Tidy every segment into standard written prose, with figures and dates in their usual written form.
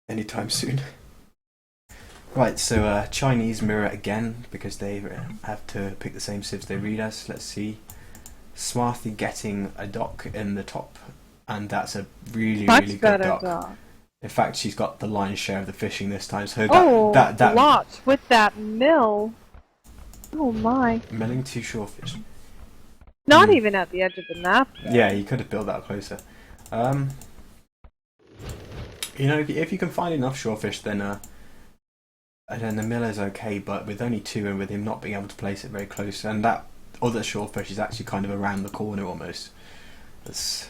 anytime soon. Right, so Chinese mirror again because they have to pick the same sieves they read as. Let's see. Smarthy getting a dock in the top, and that's a really, really Much good better dock. dog. In fact, she's got the lion's share of the fishing this time. So Oh, that Blotch with that mill. Oh my. milling two shorefish. Not even at the edge of the map. Yeah, you could have built that closer. Um, you know, if you can find enough shorefish, then the mill is okay. But with only two, and with him not being able to place it very close, and that other shorefish is actually kind of around the corner almost. That's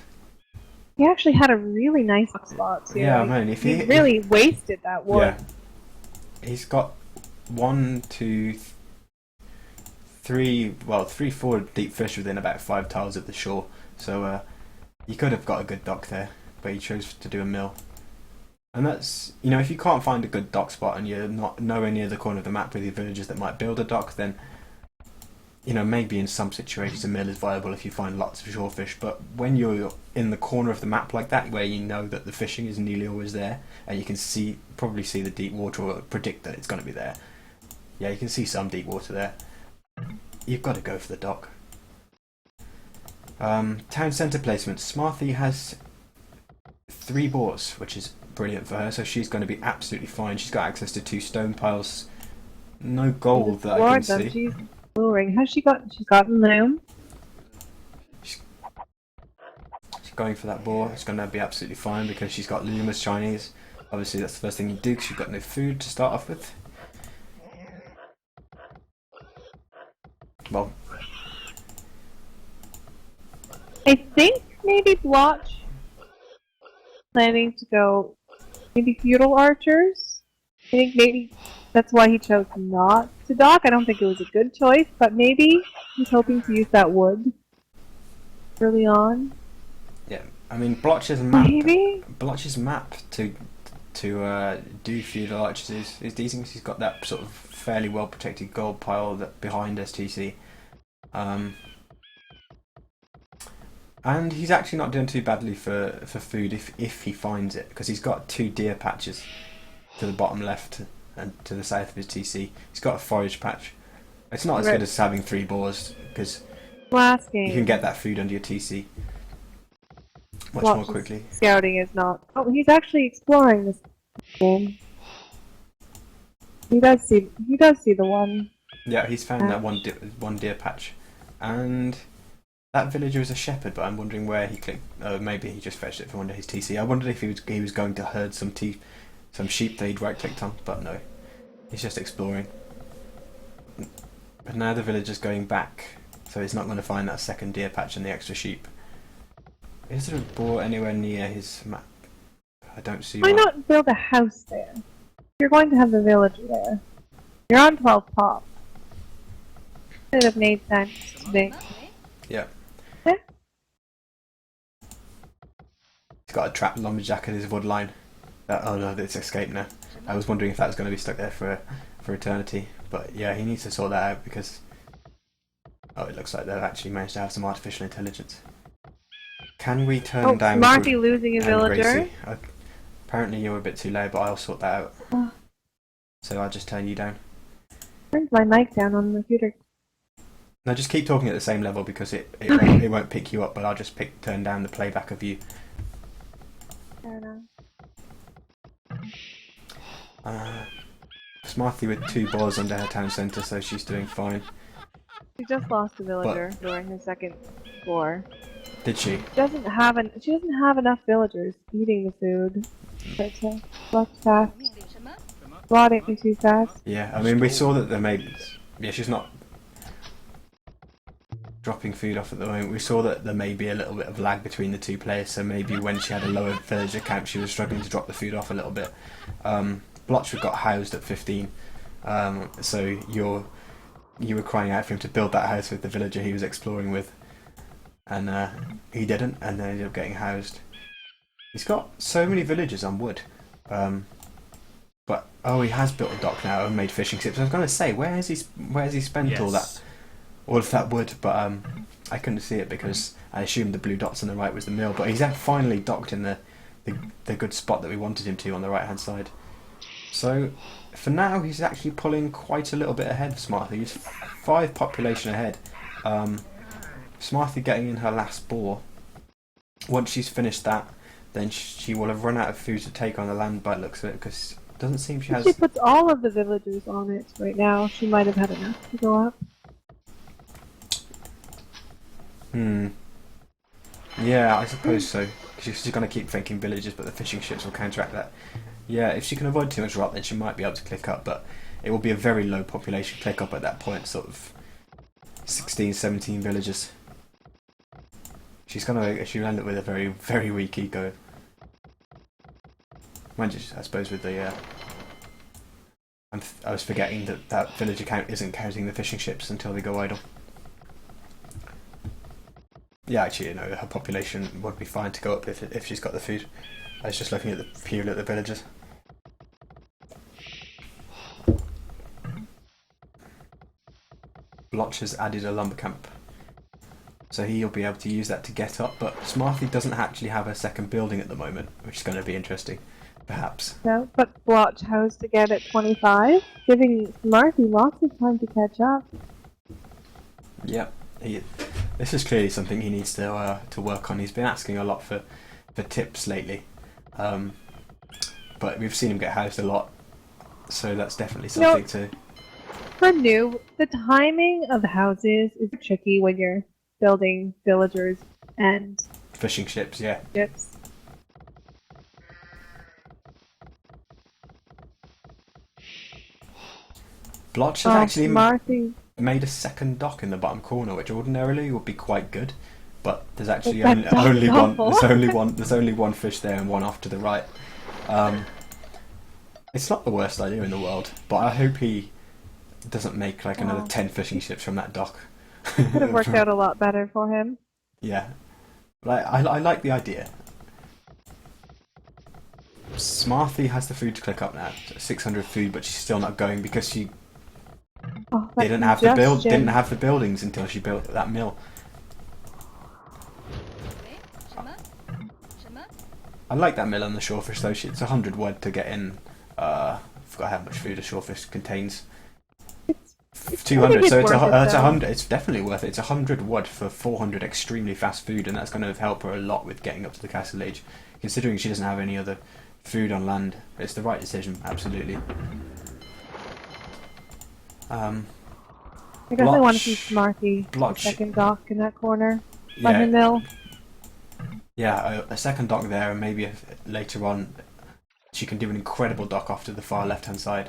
He actually had a really nice spot too. yeah, Like, man. he really wasted that wood. Yeah, he's got one, two, three, well, three, four deep fish within about 5 tiles of the shore. So you could have got a good dock there, but he chose to do a mill. And that's, you know, if you can't find a good dock spot and you're not nowhere near the corner of the map with your villagers that might build a dock, then, you know, maybe in some situations a mill is viable if you find lots of shorefish. But when you're in the corner of the map like that, where you know that the fishing is nearly always there, and you can probably see the deep water or predict that it's going to be there. Yeah, you can see some deep water there. You've got to go for the dock. Town centre placement. Smarthy has 3 boars, which is brilliant for her, so she's going to be absolutely fine. She's got access to 2 stone piles. No gold that I can see. She's luring. Has she got? She's gotten them. She's going for that boar. It's going to be absolutely fine because she's got Luma's Chinese. Obviously, that's the first thing you do because you've got no food to start off with. Well, I think maybe Blotch planning to go maybe feudal archers. I think maybe that's why he chose not to dock. I don't think it was a good choice, but maybe he's hoping to use that wood early on. yeah. I mean, Blotch's map. Maybe? Blotch's map to do feudal archers is decent. He's got that sort of fairly well protected gold pile that behind STC. And he's actually not doing too badly for food if he finds it, because he's got 2 deer patches to the bottom left and to the south of his TC. He's got a forage patch. It's not as good as having 3 boars, because Last game. you can get that food under your TC much Blotch's more quickly. Scouting is not. Oh, he's actually exploring this game. He does see the one. Yeah, he's found that one deer patch, and that villager is a shepherd. But I'm wondering where he clicked. Maybe he just fetched it from under his TC. I wondered if he was going to herd some sheep that he'd right clicked on, but no, he's just exploring. But now the villager's going back, so he's not going to find that second deer patch and the extra sheep. Is there a boar anywhere near his map? I don't see Why one. not build a house there? You're going to have the villager there. You're on 12 pop. It would have made sense today. Yeah. Yeah. He's got a trapped lumberjack in his wood line. Oh no, it's escaped now. I was wondering if that was going to be stuck there for eternity. But yeah, he needs to sort that out because... Oh, it looks like they've actually managed to have some artificial intelligence. Can we turn down... Smarthy losing a and villager. Gracie? Apparently you're a bit too loud, but I'll sort that out. Oh. So I'll just turn you down. Turned my mic down on the computer. No, just keep talking at the same level because it won't pick you up, but I'll just turn down the playback of you. Fair enough. Smarthy with 2 boars under her town centre, so she's doing fine. She just lost a villager during her second war. Did she? She doesn't have enough villagers eating the food. But left fast. Rotting too fast. Yeah, I mean, we saw that there may... Yeah, she's not dropping food off at the moment. We saw that there may be a little bit of lag between the 2 players, so maybe when she had a lower villager count, she was struggling to drop the food off a little bit. Blotch got housed at 15, so you were crying out for him to build that house with the villager he was exploring with, and he didn't, and then ended up getting housed. He's got so many villagers on wood, but he has built a dock now and made fishing ships. I was going to say, where has he spent all of that wood? But I couldn't see it because I assumed the blue dots on the right was the mill. But he's finally docked in the the good spot that we wanted him to on the right hand side. So for now, he's actually pulling quite a little bit ahead of Smarthy. He's 5 population ahead. Smarthy getting in her last boar. Once she's finished that, then she will have run out of food to take on the land by the looks of it, because it doesn't seem she has... If she puts all of the villagers on it right now, she might have had enough to go up. Yeah, I suppose so. She's going to keep thinking villagers, but the fishing ships will counteract that. Yeah, if she can avoid too much rot, then she might be able to click up, but it will be a very low population click up at that point, sort of 16, 17 villagers. She'll end up with a very, very weak eco. Mind you, I suppose with the... I was forgetting that villager count isn't counting the fishing ships until they go idle. Yeah, actually, her population would be fine to go up if she's got the food. I was just looking at the fuel at the villagers. Blotch has added a lumber camp, so he'll be able to use that to get up, but Smarthy doesn't actually have a second building at the moment, which is going to be interesting, perhaps. No, but Blotch has to get at 25, giving Smarthy lots of time to catch up. Yep, this is clearly something he needs to work on. He's been asking a lot for tips lately, but we've seen him get housed a lot, so that's definitely something to... For Noob, the timing of houses is tricky when you're building villagers and fishing ships, yeah. Ships. Blotch has actually Smarthy made a second dock in the bottom corner, which ordinarily would be quite good, but there's actually only one fish there and one off to the right. It's not the worst idea in the world, but I hope he doesn't make like another 10 fishing ships from that dock. Could have worked out a lot better for him. Yeah, I like the idea. Smarthy has the food to click up now, 600 food, but she's still not going because she didn't have the buildings until she built that mill. I like that mill on the shorefish though. It's 100 wood to get in. I forgot how much food a shorefish contains. 200, so it's 100. It's definitely worth it. It's 100 wood for 400 extremely fast food, and that's going to help her a lot with getting up to the castle age. Considering she doesn't have any other food on land, it's the right decision, absolutely. I definitely want to see Smarthy second dock in that corner by her mill. Yeah, a second dock there, and maybe later on she can do an incredible dock off to the far left-hand side.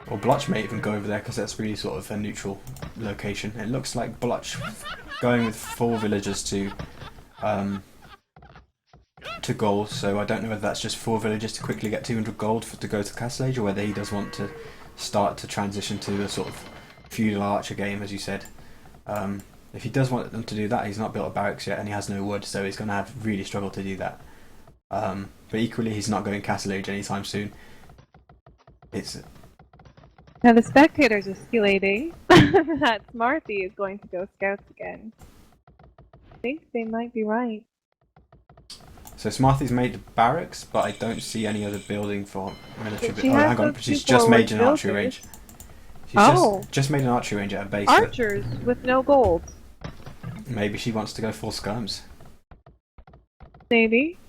Or Blotch may even go over there because that's really sort of a neutral location. It looks like Blotch going with 4 villagers to gold, so I don't know whether that's just 4 villagers to quickly get 200 gold to go to Castle Age, or whether he does want to start to transition to a sort of feudal archer game, as you said. If he does want them to do that, he's not built a barracks yet and he has no wood, so he's going to have really struggled to do that. But equally, he's not going Castle Age anytime soon. Now the spectators are speculating that Smarthy is going to go scouts again. I think they might be right. So Smarthy's made barracks, but I don't see any other building for military. Hang on, she's just made an archery range. She's just made an archery range at her base. Archers with no gold. Maybe she wants to go full skirms. Maybe.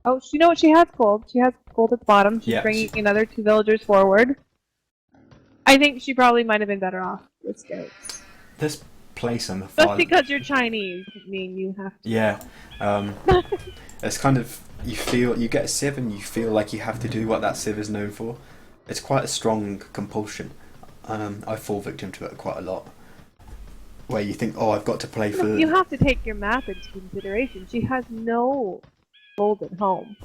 Oh, you know what? She has gold. She has gold at the bottom. She's bringing another 2 villagers forward. I think she probably might have been better off with scouts. This place on the far... Just because you're Chinese, I mean, you have to... Yeah. It's kind of... You get a civ and you feel like you have to do what that civ is known for. It's quite a strong compulsion. I fall victim to it quite a lot. Where you think, oh, I've got to play for... You have to take your map into consideration. She has no gold at home.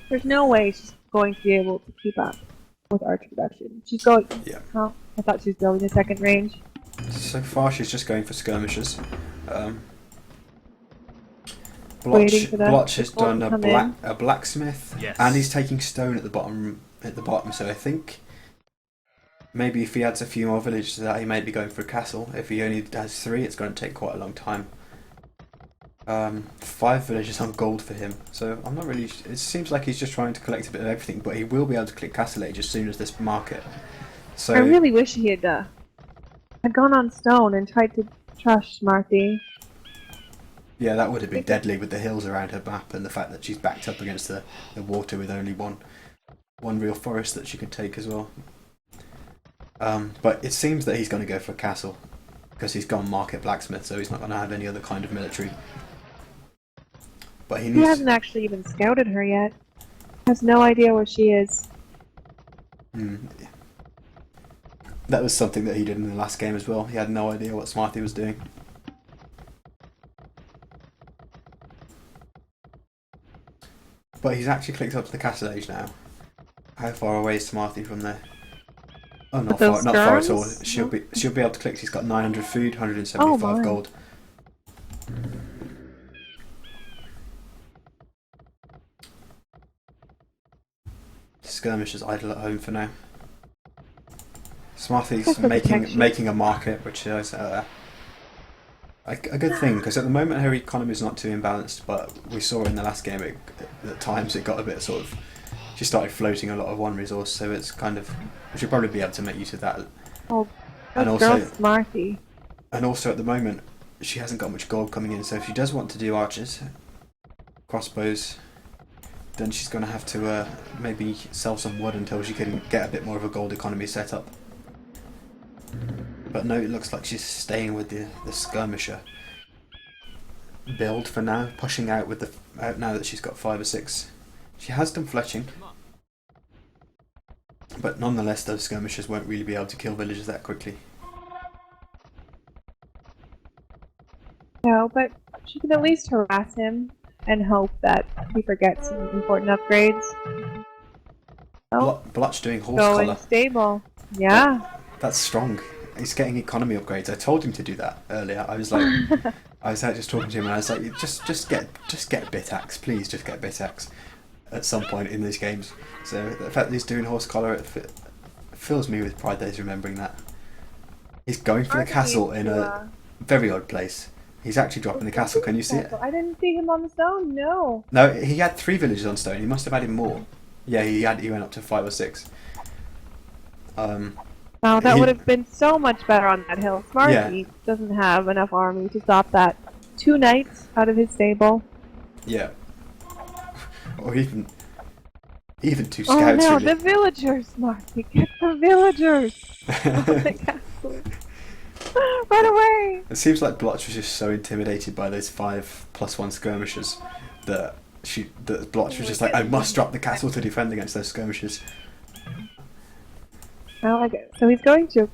There's no way she's going to be able to keep up with archer production. She's going... Yeah. Oh, I thought she was building a second range. So far, she's just going for skirmishes. Blotch has done a blacksmith, and he's taking stone at the bottom. So I think maybe if he adds a few more villages to that, he may be going for a castle. If he only has 3, it's going to take quite a long time. 5 villages on gold for him. So I'm not really. It seems like he's just trying to collect a bit of everything, but he will be able to click Castle Age as soon as this market. So I really wish he had gone on stone and tried to trash Smarthy. yeah, that would have been deadly with the hills around her map and the fact that she's backed up against the water with only one real forest that she can take as well. But it seems that he's going to go for a castle because he's gone market blacksmith, so he's not going to have any other kind of military. But he hasn't actually even scouted her yet. Has no idea where she is. That was something that he did in the last game as well. He had no idea what Smarthy was doing. But he's actually clicked up to the Castle Age now. How far away is Smarthy from there? Oh, not far at all. She'll be able to click. She's got 900 food, 175 gold. Skirmishers idle at home for now. Smarthy's making a market, which is a good thing because at the moment her economy is not too imbalanced. But we saw in the last game at times it got a bit sort of. She started floating a lot of one resource, so it's kind of. We should probably be able to make use of that. Oh, and also Smarthy. And also at the moment she hasn't got much gold coming in, so if she does want to do archers, crossbows, then she's going to have to maybe sell some wood until she can get a bit more of a gold economy set up. But no, it looks like she's staying with the skirmisher build for now, pushing out with now that she's got 5 or 6. She has done fletching, but nonetheless those skirmishers won't really be able to kill villagers that quickly. No, but she can at least harass him and hope that he forgets some important upgrades. Blotch doing horse going collar. Stable. Yeah. That's strong. He's getting economy upgrades. I told him to do that earlier. I was like, I was out just talking to him, and I was like, just get bit axe, please, just get bit axe at some point in these games. So the fact that he's doing horse collar, it fills me with pride that he's remembering that. He's going for the castle in a very odd place. He's actually dropping the castle. Can you see it? I didn't see him on the stone. No. No, he had 3 villages on stone. He must have added more. Yeah, he went up to 5 or 6. Wow, that would have been so much better on that hill. Smarthy doesn't have enough army to stop that. 2 knights out of his stable. Yeah. Or even 2 scouts. Oh no, really. the villagers, Smarthy! Get the villagers! The castle. Run away! It seems like Blotch was just so intimidated by those 5+1 skirmishers that Blotch was just like, I must drop the castle to defend against those skirmishers. I like it. So he's going to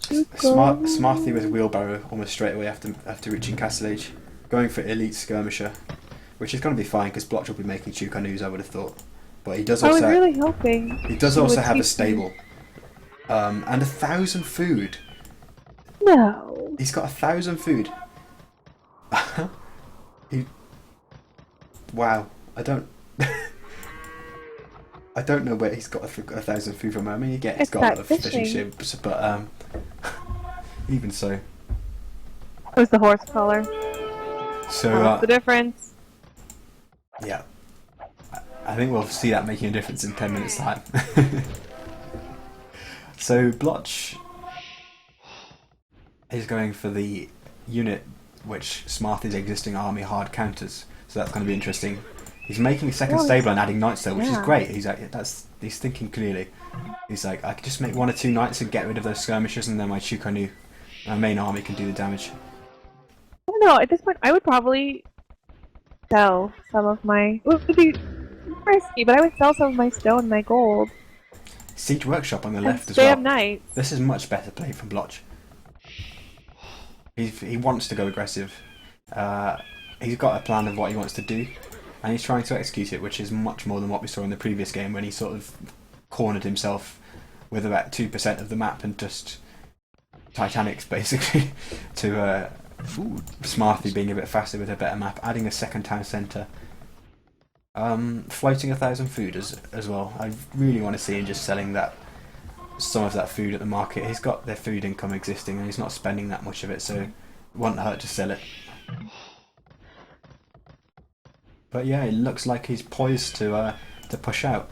Smarthy with wheelbarrow almost straight away after reaching Castle Age, going for elite skirmisher, which is going to be fine because Blotch will be making two canoes, I would have thought. But he does also. I was really hoping. He does also have a stable, and 1,000 food. No. He's got 1,000 food. Wow. I don't know where he's got 1,000 food from. I mean, he's got a lot of fishing ships, but even so. It was the horse collar. So what's the difference? Yeah, I think we'll see that making a difference in 10 minutes' time. So Blotch is going for the unit which Smarthy's existing army hard counters. So that's going to be interesting. He's making a second stable and adding knights though, which is great. He's thinking clearly. He's like, I could just make 1 or 2 knights and get rid of those skirmishers, and then my Chukanu, my main army, can do the damage. I don't know. At this point, I would probably sell some of my. It would be risky, but I would sell some of my stone and my gold. Siege Workshop on the left as they well. have knights. This is much better play from Blotch. He wants to go aggressive. He's got a plan of what he wants to do, and he's trying to execute it, which is much more than what we saw in the previous game when he sort of cornered himself with about 2% of the map and just Titanics basically to Smarthy being a bit faster with a better map, adding a second town centre, floating 1,000 food as well. I really want to see him just selling some of that food at the market. He's got their food income existing and he's not spending that much of it, so it wouldn't hurt to sell it. But yeah, it looks like he's poised to push out.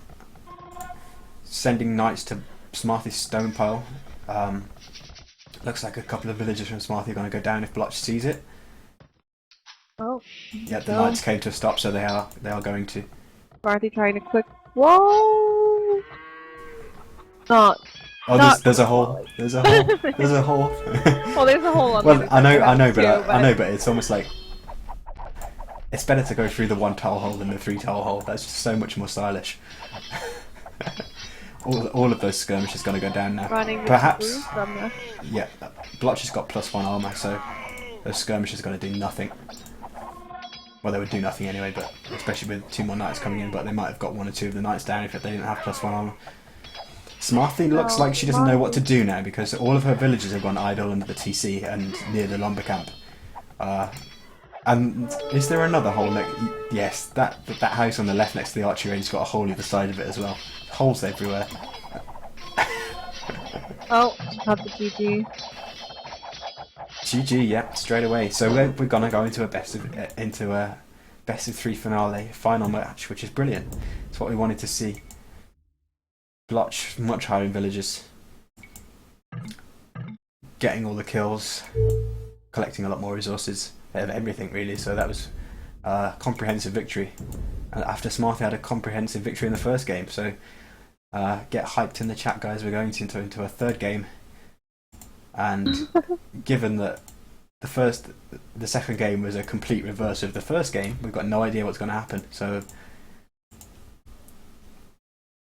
Sending knights to Smarthy's stone pile. Looks like a couple of villagers from Smarthy are going to go down if Blotch sees it. Oh. Yeah, the No. knights came to a stop, so they are going to. Smarthy trying to quick. Whoa! Not. Oh, Not there's a hole. There's a hole. There's a hole. Well, there's a hole on Well, the I know, too, but it's almost like it's better to go through the 1 tile hole than the 3 tile hole. That's just so much more stylish. all of those skirmishes going to go down now. Running Perhaps. from the... Yeah, Blotch has got +1 armor, so those skirmishes are going to do nothing. Well, they would do nothing anyway, but especially with 2 more knights coming in. But they might have got 1 or 2 of the knights down if they didn't have +1 armor. Smarthy looks like she doesn't know what to do now because all of her villagers have gone idle under the TC and near the lumber camp. And is there another hole? Yes, that house on the left next to the archery range has got a hole either side of it as well. Holes everywhere. Oh, got the GG. GG, yeah, straight away. So we're gonna go into a best of 3 finale, final match, which is brilliant. It's what we wanted to see. Blotch much higher in villagers, getting all the kills, collecting a lot more resources, of everything really. So that was a comprehensive victory. And after Smarthy had a comprehensive victory in the first game, so get hyped in the chat, guys. We're going into a 3rd game, and given that the second game was a complete reverse of the first game, we've got no idea what's going to happen. So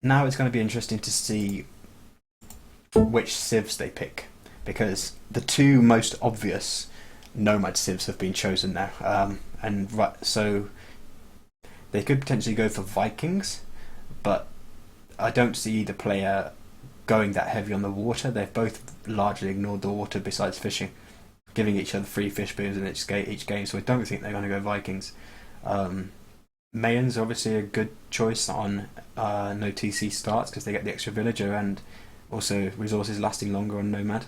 now it's going to be interesting to see which civs they pick, because the 2 most obvious Nomad civs have been chosen now, so they could potentially go for Vikings, but I don't see either player going that heavy on the water. They've both largely ignored the water besides fishing, giving each other free fish boons in each game, so I don't think they're going to go Vikings. Mayans obviously a good choice on no TC starts because they get the extra villager and also resources lasting longer on Nomad.